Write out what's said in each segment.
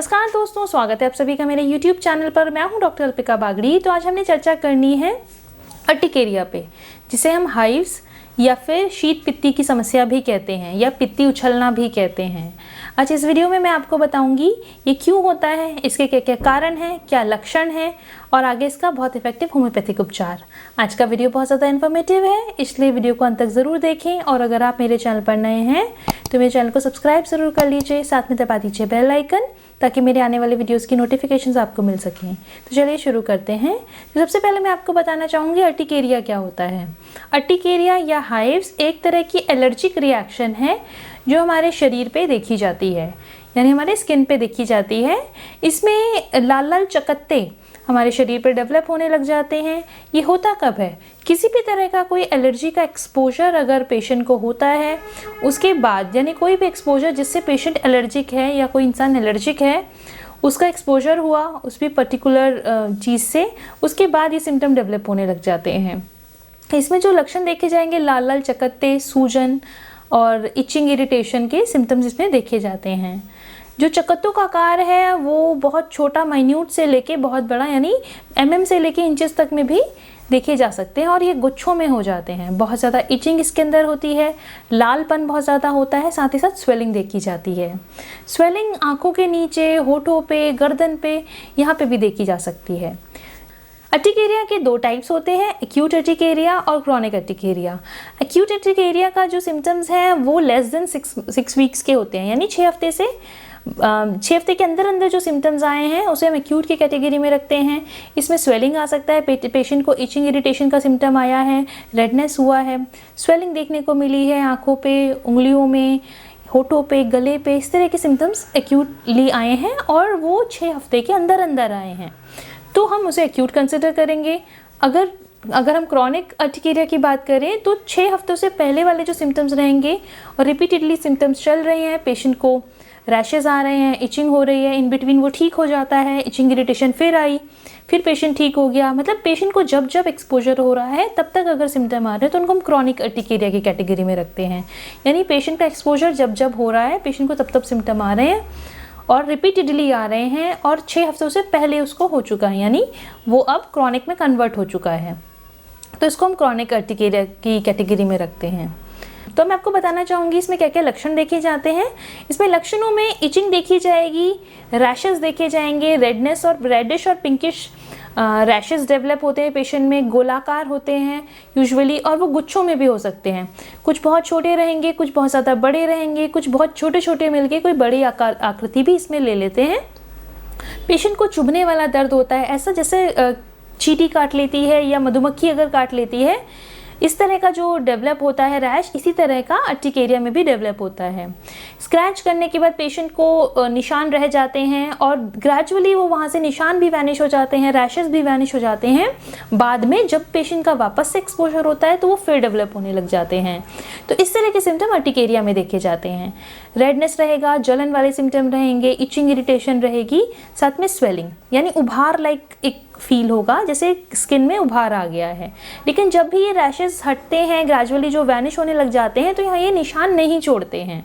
नमस्कार दोस्तों, स्वागत है आप सभी का मेरे YouTube चैनल पर। मैं हूं डॉक्टर अल्पिका बागड़ी। तो आज हमने चर्चा करनी है अर्टिकेरिया पे, जिसे हम हाइव्स या फिर शीत पित्ती की समस्या भी कहते हैं या पित्ती उछलना भी कहते हैं। आज इस वीडियो में मैं आपको बताऊंगी ये क्यों होता है, इसके क्या क्या कारण हैं, क्या लक्षण हैं और आगे इसका बहुत इफेक्टिव होम्योपैथिक उपचार। आज का वीडियो बहुत ज़्यादा इन्फॉर्मेटिव है, इसलिए वीडियो को अंत तक ज़रूर देखें। और अगर आप मेरे चैनल पर नए हैं तो मेरे चैनल को सब्सक्राइब ज़रूर कर लीजिए, साथ में दबा दीजिए बेल आइकन ताकि मेरे आने वाले वीडियोस की नोटिफिकेशंस आपको मिल सकें। तो चलिए शुरू करते हैं। तो सबसे पहले मैं आपको बताना चाहूँगी अर्टिकेरिया क्या होता है। अर्टिकेरिया या हाइव्स एक तरह की एलर्जिक रिएक्शन है जो हमारे शरीर पे देखी जाती है, यानी हमारे स्किन पे देखी जाती है। इसमें लाल लाल चकत्ते हमारे शरीर पर डेवलप होने लग जाते हैं। ये होता कब है? किसी भी तरह का कोई एलर्जी का एक्सपोजर अगर पेशेंट को होता है उसके बाद, यानी कोई भी एक्सपोजर जिससे पेशेंट एलर्जिक है या कोई इंसान एलर्जिक है, उसका एक्सपोजर हुआ उस भी पर्टिकुलर चीज़ से, उसके बाद ये सिम्टम डेवलप होने लग जाते हैं। इसमें जो लक्षण देखे जाएंगे, लाल लाल चकत्ते, सूजन और इचिंग इरिटेशन के सिम्टम्स इसमें देखे जाते हैं। जो चकत्तों का आकार है वो बहुत छोटा, माइन्यूट से लेके बहुत बड़ा, यानी mm से लेके इंचेस तक में भी देखे जा सकते हैं और ये गुच्छों में हो जाते हैं। बहुत ज़्यादा इचिंग इसके अंदर होती है, लालपन बहुत ज़्यादा होता है, साथ ही साथ स्वेलिंग देखी जाती है। स्वेलिंग आँखों के नीचे, होठों पे, गर्दन पे, यहाँ पे भी देखी जा सकती है। अर्टिकेरिया के दो टाइप्स होते हैं, एक्यूट अर्टिकेरिया और क्रॉनिक अर्टिकेरिया। एक्यूट अर्टिकेरिया का जो सिम्टम्स हैं वो लेस देन 6 वीक्स के होते हैं, यानी 6 हफ्ते से 6 हफ्ते के अंदर अंदर जो सिम्टम्स आए हैं उसे हम एक्यूट की कैटेगरी में रखते हैं। इसमें स्वेलिंग आ सकता है, पेशेंट को इचिंग इरिटेशन का सिम्टम आया है, रेडनेस हुआ है, स्वेलिंग देखने को मिली है आँखों पे, उंगलियों में, होठों पे, गले पे, इस तरह के सिम्टम्स एक्यूटली आए हैं और वो 6 हफ्ते के अंदर अंदर आए हैं, तो हम उसे एक्यूट कंसिडर करेंगे। अगर हम क्रॉनिक अर्टिकेरिया की बात करें तो 6 हफ्तों से पहले वाले जो सिम्टम्स रहेंगे और रिपीटेडली सिम्टम्स चल रहे हैं, पेशेंट को रैशेज़ आ रहे हैं, इचिंग हो रही है, इन बिटवीन वो ठीक हो जाता है, इचिंग इरिटेशन फिर आई, फिर पेशेंट ठीक हो गया, मतलब पेशेंट को जब जब एक्सपोजर हो रहा है तब तक अगर सिम्टम आ रहे हैं तो उनको हम क्रॉनिक अर्टिकेरिया की कैटेगरी में रखते हैं। यानी पेशेंट का एक्सपोजर जब जब हो रहा है, पेशेंट को तब तब सिम्टम आ रहे हैं और रिपीटेडली आ रहे हैं और 6 हफ्तों से पहले उसको हो चुका है, यानी वो अब क्रॉनिक में कन्वर्ट हो चुका है, तो इसको हम क्रॉनिक अर्टिकेरिया की कैटेगरी में रखते हैं। तो मैं आपको बताना चाहूँगी इसमें क्या क्या लक्षण देखे जाते हैं। इसमें लक्षणों में इचिंग देखी जाएगी, रैशेस देखे जाएंगे, रेडनेस और रेडिश और पिंकिश रैशेस डेवलप होते हैं पेशेंट में, गोलाकार होते हैं यूजुअली और वो गुच्छों में भी हो सकते हैं। कुछ बहुत छोटे रहेंगे, कुछ बहुत ज़्यादा बड़े रहेंगे, कुछ बहुत छोटे छोटे मिलके कोई बड़ी आकृति भी इसमें ले लेते हैं। पेशेंट को चुभने वाला दर्द होता है, ऐसा जैसे चींटी काट लेती है या मधुमक्खी अगर काट लेती है, इस तरह का जो डेवलप होता है रैश, इसी तरह का अर्टिकेरिया में भी डेवलप होता है। स्क्रैच करने के बाद पेशेंट को निशान रह जाते हैं और ग्रेजुअली वो वहाँ से निशान भी वैनिश हो जाते हैं, रैशेस भी वैनिश हो जाते हैं। बाद में जब पेशेंट का वापस से एक्सपोजर होता है तो वो फिर डेवलप होने लग जाते हैं। तो इस तरह के सिम्टम अर्टिकेरिया में देखे जाते हैं। रेडनेस रहेगा, जलन वाले सिम्टम रहेंगे, इचिंग इरिटेशन रहेगी, साथ में स्वेलिंग, यानी उभार लाइक एक फील होगा, जैसे स्किन में उभार आ गया है। लेकिन जब भी ये रैशेस हटते हैं, ग्रेजुअली जो वैनिश होने लग जाते हैं, तो यहाँ ये निशान नहीं छोड़ते हैं।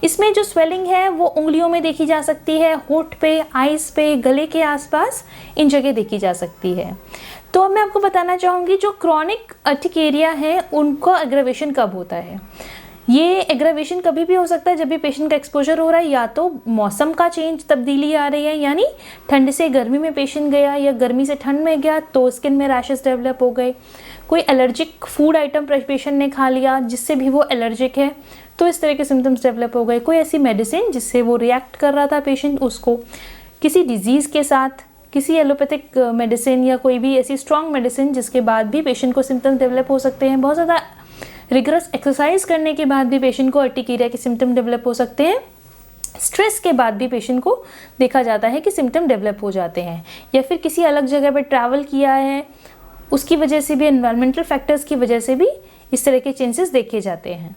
इसमें जो स्वेलिंग है वो उंगलियों में देखी जा सकती है, होठ पे, आइज़ पे, गले के आसपास, इन जगह देखी जा सकती है। तो अब मैं आपको बताना चाहूँगी जो क्रॉनिक अर्टिकेरिया है उनका एग्रावेशन कब होता है। ये एग्रावेशन कभी भी हो सकता है जब भी पेशेंट का एक्सपोजर हो रहा है, या तो मौसम का चेंज, तब्दीली आ रही है, यानी ठंड से गर्मी में पेशेंट गया या गर्मी से ठंड में गया तो स्किन में रैशेस डेवलप हो गए, कोई एलर्जिक फूड आइटम पेशेंट ने खा लिया जिससे भी वो एलर्जिक है तो इस तरह के सिम्टम्स डेवलप हो गए, कोई ऐसी मेडिसिन जिससे वो रिएक्ट कर रहा था पेशेंट, उसको किसी डिजीज़ के साथ, किसी एलोपैथिक मेडिसिन या कोई भी ऐसी स्ट्रॉन्ग मेडिसिन जिसके बाद भी पेशेंट को सिम्टम्स डेवलप हो सकते हैं। बहुत ज़्यादा रिगरस एक्सरसाइज करने के बाद भी पेशेंट को अर्टिकेरिया के सिम्टम डेवलप हो सकते हैं। स्ट्रेस के बाद भी पेशेंट को देखा जाता है कि सिम्टम डेवलप हो जाते हैं, या फिर किसी अलग जगह पर ट्रैवल किया है उसकी वजह से भी, एनवायरमेंटल फैक्टर्स की वजह से भी इस तरह के चेंजेस देखे जाते हैं।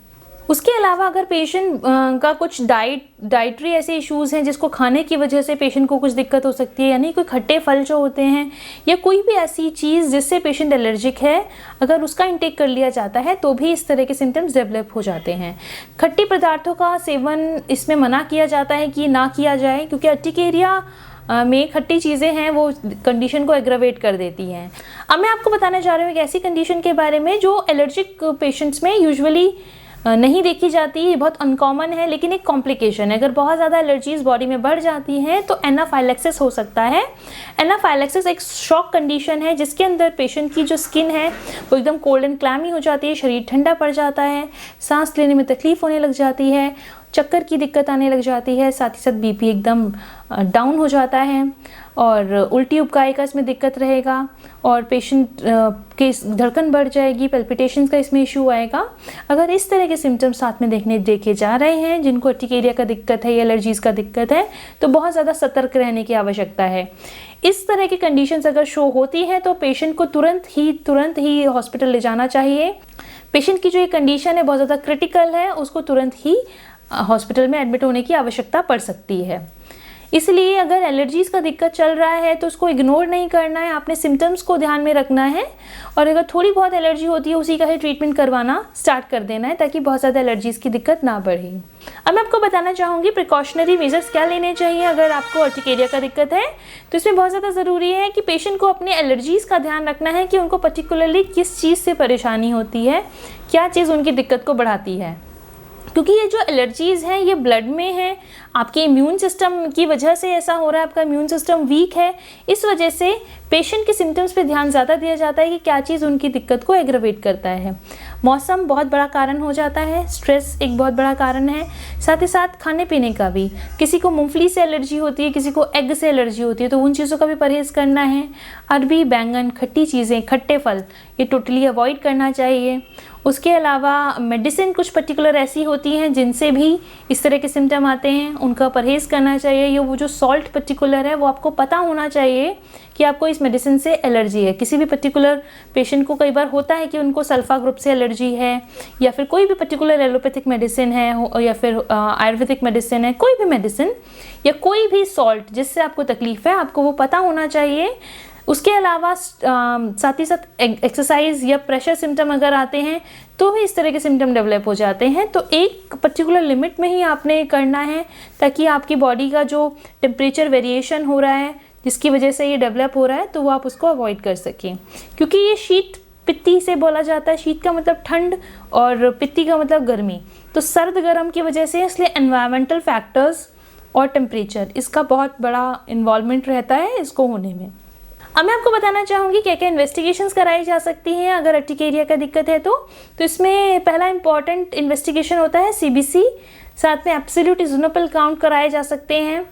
उसके अलावा अगर पेशेंट का कुछ डाइटरी ऐसे इश्यूज़ हैं जिसको खाने की वजह से पेशेंट को कुछ दिक्कत हो सकती है, यानी कोई खट्टे फल जो होते हैं या कोई भी ऐसी चीज़ जिससे पेशेंट एलर्जिक है, अगर उसका इंटेक कर लिया जाता है तो भी इस तरह के सिम्टम्स डेवलप हो जाते हैं। खट्टी पदार्थों का सेवन इसमें मना किया जाता है कि ना किया जाए, क्योंकि अर्टिकेरिया में खट्टी चीज़ें हैं वो कंडीशन को एग्रावेट कर देती हैं। अब मैं आपको बताना चाह रही हूँ एक ऐसी कंडीशन के बारे में जो एलर्जिक पेशेंट्स में यूजुअली नहीं देखी जाती, ये बहुत अनकॉमन है लेकिन एक कॉम्प्लिकेशन है। अगर बहुत ज़्यादा एलर्जीज बॉडी में बढ़ जाती हैं तो एनाफाइलैक्सिस हो सकता है। एनाफाइलैक्सिस एक शॉक कंडीशन है जिसके अंदर पेशेंट की जो स्किन है वो एकदम कोल्ड एंड क्लैमी हो जाती है, शरीर ठंडा पड़ जाता है, सांस लेने में तकलीफ होने लग जाती है, चक्कर की दिक्कत आने लग जाती है, साथ ही साथ बीपी एकदम डाउन हो जाता है और उल्टी उबकाई का इसमें दिक्कत रहेगा और पेशेंट की धड़कन बढ़ जाएगी, पैल्पिटेशंस का इसमें इशू आएगा। अगर इस तरह के सिम्टम्स साथ में देखे जा रहे हैं जिनको अर्टिकेरिया का दिक्कत है या एलर्जीज़ का दिक्कत है तो बहुत ज़्यादा सतर्क रहने की आवश्यकता है। इस तरह की कंडीशंस अगर शो होती हैं तो पेशेंट को तुरंत ही हॉस्पिटल ले जाना चाहिए। पेशेंट की जो ये कंडीशन है बहुत ज़्यादा क्रिटिकल है, उसको तुरंत ही हॉस्पिटल में एडमिट होने की आवश्यकता पड़ सकती है। इसलिए अगर एलर्जीज़ का दिक्कत चल रहा है तो उसको इग्नोर नहीं करना है, आपने सिम्टम्स को ध्यान में रखना है और अगर थोड़ी बहुत एलर्जी होती है उसी का ही ट्रीटमेंट करवाना स्टार्ट कर देना है ताकि बहुत ज़्यादा एलर्जीज़ की दिक्कत ना बढ़े। अब मैं आपको बताना चाहूँगी प्रिकॉशनरी मेजर्स क्या लेने चाहिए अगर आपको अर्टिकेरिया का दिक्कत है। तो इसमें बहुत ज़्यादा ज़रूरी है कि पेशेंट को अपने एलर्जीज़ का ध्यान रखना है कि उनको पर्टिकुलरली किस चीज़ से परेशानी होती है, क्या चीज़ उनकी दिक्कत को बढ़ाती है, क्योंकि ये जो एलर्जीज़ हैं ये ब्लड में है, आपके इम्यून सिस्टम की वजह से ऐसा हो रहा है, आपका इम्यून सिस्टम वीक है, इस वजह से पेशेंट के सिम्टम्स पे ध्यान ज़्यादा दिया जाता है कि क्या चीज़ उनकी दिक्कत को एग्रावेट करता है। मौसम बहुत बड़ा कारण हो जाता है, स्ट्रेस एक बहुत बड़ा कारण है, साथ ही साथ खाने पीने का भी। किसी को मूंगफली से एलर्जी होती है, किसी को एग से एलर्जी होती है, तो उन चीज़ों का भी परहेज़ करना है। अरबी, बैंगन, खट्टी चीज़ें, खट्टे फल ये टोटली अवॉइड करना चाहिए। उसके अलावा मेडिसिन कुछ पर्टिकुलर ऐसी होती हैं जिनसे भी इस तरह के सिम्टम आते हैं, उनका परहेज़ करना चाहिए। या वो जो सॉल्ट पर्टिकुलर है वो आपको पता होना चाहिए कि आपको इस मेडिसिन से एलर्जी है। किसी भी पर्टिकुलर पेशेंट को कई बार होता है कि उनको सल्फा ग्रुप से एलर्जी है या फिर कोई भी पर्टिकुलर एलोपैथिक मेडिसिन है या फिर आयुर्वेदिक मेडिसिन है, कोई भी मेडिसिन या कोई भी सॉल्ट जिससे आपको तकलीफ़ है आपको वो पता होना चाहिए। उसके अलावा साथ ही साथ एक्सरसाइज या प्रेशर सिम्टम अगर आते हैं तो भी इस तरह के सिम्टम डेवलप हो जाते हैं। तो एक पर्टिकुलर लिमिट में ही आपने करना है ताकि आपकी बॉडी का जो टेम्परेचर वेरिएशन हो रहा है जिसकी वजह से ये डेवलप हो रहा है तो वो आप उसको अवॉइड कर सकें। क्योंकि ये शीत पित्ती से बोला जाता है, शीत का मतलब ठंड और पित्ती का मतलब गर्मी, तो सर्द गर्म की वजह से, इसलिए एनवायरमेंटल फैक्टर्स और टेम्परेचर इसका बहुत बड़ा इन्वॉल्वमेंट रहता है इसको होने में। अब मैं आपको बताना चाहूँगी क्या क्या इन्वेस्टिगेशंस कराई जा सकती हैं अगर अर्टिकेरिया का दिक्कत है तो इसमें पहला इंपॉर्टेंट इन्वेस्टिगेशन होता है सीबीसी, साथ में एब्सोल्यूट इज़ोनोफिल काउंट कराए जा सकते हैं।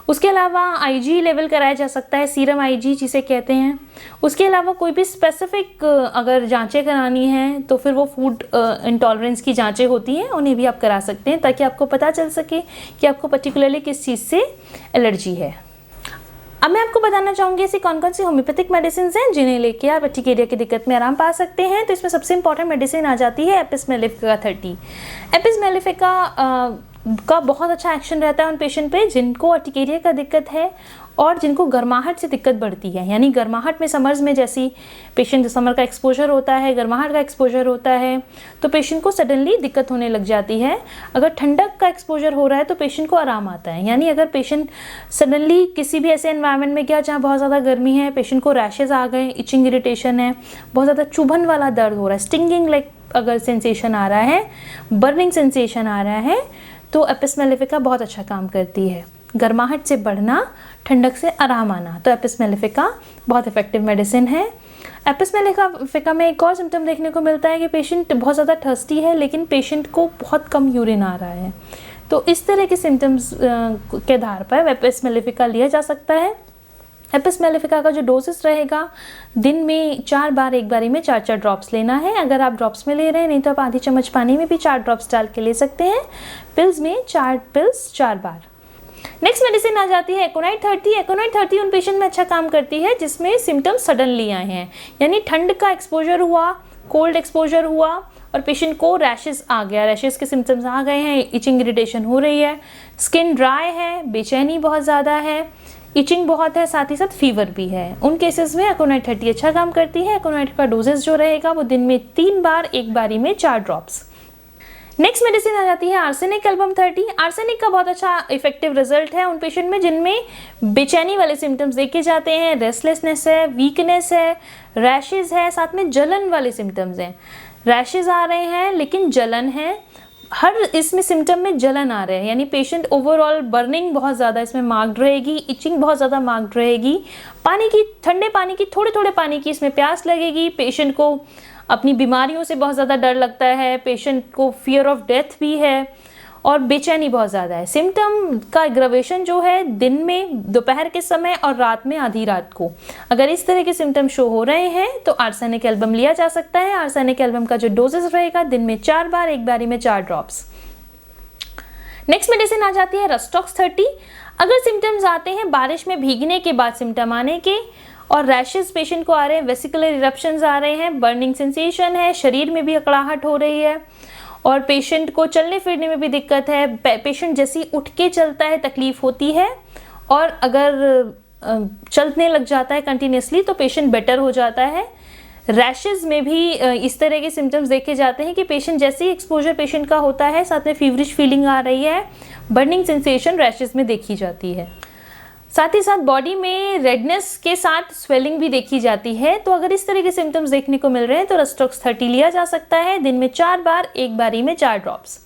उसके अलावा आईजी लेवल कराया जा सकता है, सीरम आईजी जिसे कहते हैं। उसके अलावा कोई भी स्पेसिफिक अगर जांचें करानी हैं तो फिर वो फूड इंटॉलरेंस की जांचें होती हैं, उन्हें भी आप करा सकते हैं ताकि आपको पता चल सके कि आपको पर्टिकुलरली किस चीज़ से एलर्जी है। अब मैं आपको बताना चाहूँगी ऐसी कौन कौन सी होम्योपैथिक मेडिसिन हैं जिन्हें लेके आप अर्टिकेरिया की दिक्कत में आराम पा सकते हैं। तो इसमें सबसे इंपॉर्टेंट मेडिसिन आ जाती है एपिस मेलिफिका 30। एपिस मेलिफिका का बहुत अच्छा एक्शन रहता है उन पेशेंट पे जिनको अर्टिकेरिया का दिक्कत है और जिनको गर्माहट से दिक्कत बढ़ती है। यानी गर्माहट में समर्स में जैसी पेशेंट समर का एक्सपोजर होता है, गर्माहट का एक्सपोजर होता है तो पेशेंट को सडनली दिक्कत होने लग जाती है। अगर ठंडक का एक्सपोजर हो रहा है तो पेशेंट को आराम आता है। यानी अगर पेशेंट सडनली किसी भी ऐसे एनवायरनमेंट में गया जहाँ बहुत ज़्यादा गर्मी है, पेशेंट को रैशेज़ आ गए, इचिंग इरिटेशन है, बहुत ज़्यादा चुभन वाला दर्द हो रहा है, स्टिंगिंग लाइक अगर सेंसेशन आ रहा है, बर्निंग सेंसेशन आ रहा है, तो एपिस मेलिफिका बहुत अच्छा काम करती है। गर्माहट से बढ़ना, ठंडक से आराम आना, तो एपिस मेलिफिका बहुत इफेक्टिव मेडिसिन है। एपिस मेलिफिका में एक और सिम्टम देखने को मिलता है कि पेशेंट बहुत ज़्यादा थर्स्टी है लेकिन पेशेंट को बहुत कम यूरिन आ रहा है। तो इस तरह के सिम्टम्स के आधार पर एपिस मेलिफिका लिया जा सकता है। एपिस मेलिफिका का जो डोसेस रहेगा दिन में 4 बार, एक बारी में 4-4 ड्रॉप्स लेना है। अगर आप ड्रॉप्स में ले रहे हैं, नहीं तो आप आधी चम्मच पानी में भी 4 ड्रॉप्स डाल के ले सकते हैं। पिल्स में 4 पिल्स 4 बार। नेक्स्ट मेडिसिन आ जाती है एकोनाइट 30। एकोनाइट 30 उन पेशेंट में अच्छा काम करती है जिसमें सिम्टम्स सडनली आए हैं, यानी ठंड का एक्सपोजर हुआ, कोल्ड एक्सपोजर हुआ और पेशेंट को रैशेस आ गया, रैशेस के सिम्टम्स आ गए हैं, इचिंग इरिटेशन हो रही है, स्किन ड्राई है, बेचैनी बहुत ज़्यादा है, इचिंग बहुत है, साथ ही साथ फीवर भी है, उन केसेस में एकोनाइट 30 अच्छा काम करती है। एकोनाइट का डोजेस जो रहेगा वो दिन में 3 बार, एक बारी में 4 ड्रॉप्स। नेक्स्ट मेडिसिन आ जाती है आर्सेनिक एल्बम 30। आर्सेनिक का बहुत अच्छा इफेक्टिव रिजल्ट है उन पेशेंट में जिनमें बेचैनी वाले सिम्टम्स देखे जाते हैं, रेस्टलेसनेस है, वीकनेस है, रैशेज है, साथ में जलन वाले सिम्टम्स हैं। रैशेज आ रहे हैं लेकिन जलन है, हर इसमें सिम्टम में जलन आ रहे हैं, यानी पेशेंट ओवरऑल बर्निंग बहुत ज़्यादा इसमें मार्क्ड रहेगी, इचिंग बहुत ज़्यादा मार्क्ड रहेगी, पानी की, ठंडे पानी की, थोड़े थोड़े पानी की इसमें प्यास लगेगी, पेशेंट को अपनी बीमारियों से बहुत ज़्यादा डर लगता है, पेशेंट को फियर ऑफ डेथ भी है और बेचैनी बहुत ज़्यादा है। सिम्टम का एग्रावेशन जो है दिन में, दोपहर के समय और रात में आधी रात को, अगर इस तरह के सिम्टम शो हो रहे हैं तो आर्सेनिक एल्बम लिया जा सकता है। आर्सेनिक एल्बम का जो डोजेस रहेगा दिन में 4 बार, एक बारी में 4 ड्रॉप्स। नेक्स्ट मेडिसिन आ जाती है रस्टॉक्स 30। अगर सिम्टम्स आते हैं बारिश में भीगने के बाद सिम्टम आने के और रैशेस पेशेंट को आ रहे हैं, वेसिकुलर इरप्शंस आ रहे हैं, बर्निंग सेंसेशन है, शरीर में भी अकड़ाहट हो रही है और पेशेंट को चलने फिरने में भी दिक्कत है, पेशेंट जैसे ही उठ के चलता है तकलीफ होती है और अगर चलने लग जाता है कंटिन्यूसली तो पेशेंट बेटर हो जाता है। रैशेज में भी इस तरह के सिम्टम्स देखे जाते हैं कि पेशेंट जैसे ही एक्सपोजर पेशेंट का होता है, साथ में फीवरिश फीलिंग आ रही है, बर्निंग सेंसेशन रैशेज में देखी जाती है, साथ ही साथ बॉडी में रेडनेस के साथ स्वेलिंग भी देखी जाती है। तो अगर इस तरह के सिम्टम्स देखने को मिल रहे हैं तो रस्टॉक्स 30 लिया जा सकता है, दिन में 4 बार, एक बारी में 4 ड्रॉप्स।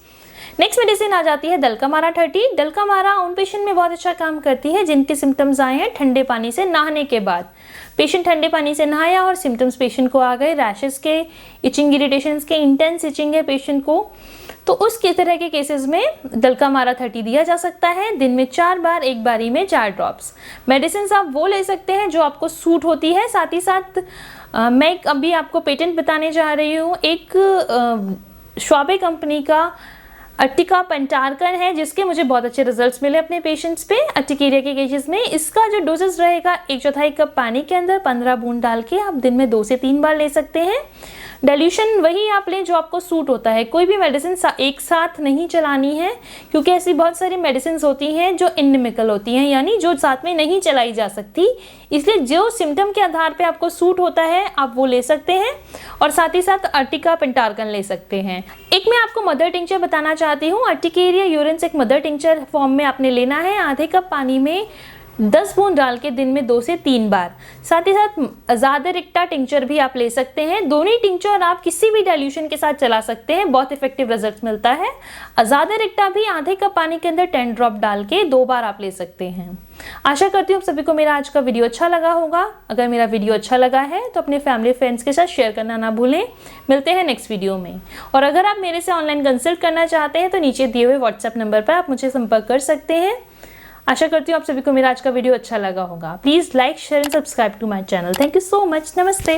नेक्स्ट मेडिसिन आ जाती है दलकामारा 30। दलकामारा उन पेशेंट में बहुत अच्छा काम करती है जिनके सिम्टम्स आए हैं ठंडे पानी से नहाने के बाद। पेशेंट ठंडे पानी से नहाया और सिम्टम्स पेशेंट को आ गए, रैशेस के, इचिंग इरिटेशंस के, इंटेंस इचिंग है पेशेंट को, तो उस तरह के केसेस में दलकामारा 30 दिया जा सकता है, दिन में 4 बार, एक बारी में 4 ड्रॉप्स। मेडिसिन आप वो ले सकते हैं जो आपको सूट होती है। साथ ही साथ मैं अभी आपको पेटेंट बताने जा रही हूँ, एक श्वाबे कंपनी का अर्टिका पेंटार्कन है जिसके मुझे बहुत अच्छे रिजल्ट्स मिले अपने पेशेंट्स पे अर्टिकेरिया के केसेस में। इसका जो डोजेस रहेगा 1/4 कप पानी के अंदर 15 बूंद डाल के आप दिन में 2 से 3 बार ले सकते हैं। डाइल्यूशन वही आप लें जो आपको सूट होता है, कोई भी मेडिसिन एक साथ नहीं चलानी है क्योंकि ऐसी बहुत सारी मेडिसिन होती हैं जो इनमिकल होती हैं, यानी जो साथ में नहीं चलाई जा सकती, इसलिए जो सिम्टम के आधार पे आपको सूट होता है आप वो ले सकते हैं और साथ ही साथ अर्टिका पेंटार्कन ले सकते हैं। एक मैं आपको मदर टिंचर बताना चाहती हूँ। अर्टिकेरिया यूरेंस एक मदर टिंचर फॉर्म में आपने लेना है, आधे कप पानी में 10 बूंद डाल के दिन में 2 से 3 बार। साथ ही साथ अजादिरिक्टा टिंचर भी आप ले सकते हैं। दोनों ही टिंचर आप किसी भी डाइल्यूशन के साथ चला सकते हैं, बहुत इफेक्टिव रिजल्ट मिलता है। अजादिरिक्टा भी आधे कप पानी के अंदर 10 ड्रॉप डाल के 2 बार आप ले सकते हैं। आशा करती हूँ आप सभी को मेरा आज का वीडियो अच्छा लगा होगा। अगर मेरा वीडियो अच्छा लगा है तो अपने फैमिली फ्रेंड्स के साथ शेयर करना ना भूलें। मिलते हैं नेक्स्ट वीडियो में। और अगर आप मेरे से ऑनलाइन कंसल्ट करना चाहते हैं तो नीचे दिए हुए व्हाट्सएप नंबर पर आप मुझे संपर्क कर सकते हैं। आशा करती हूँ आप सभी को मेरा आज का वीडियो अच्छा लगा होगा। Please like, share and subscribe to my channel. Thank you so much. नमस्ते।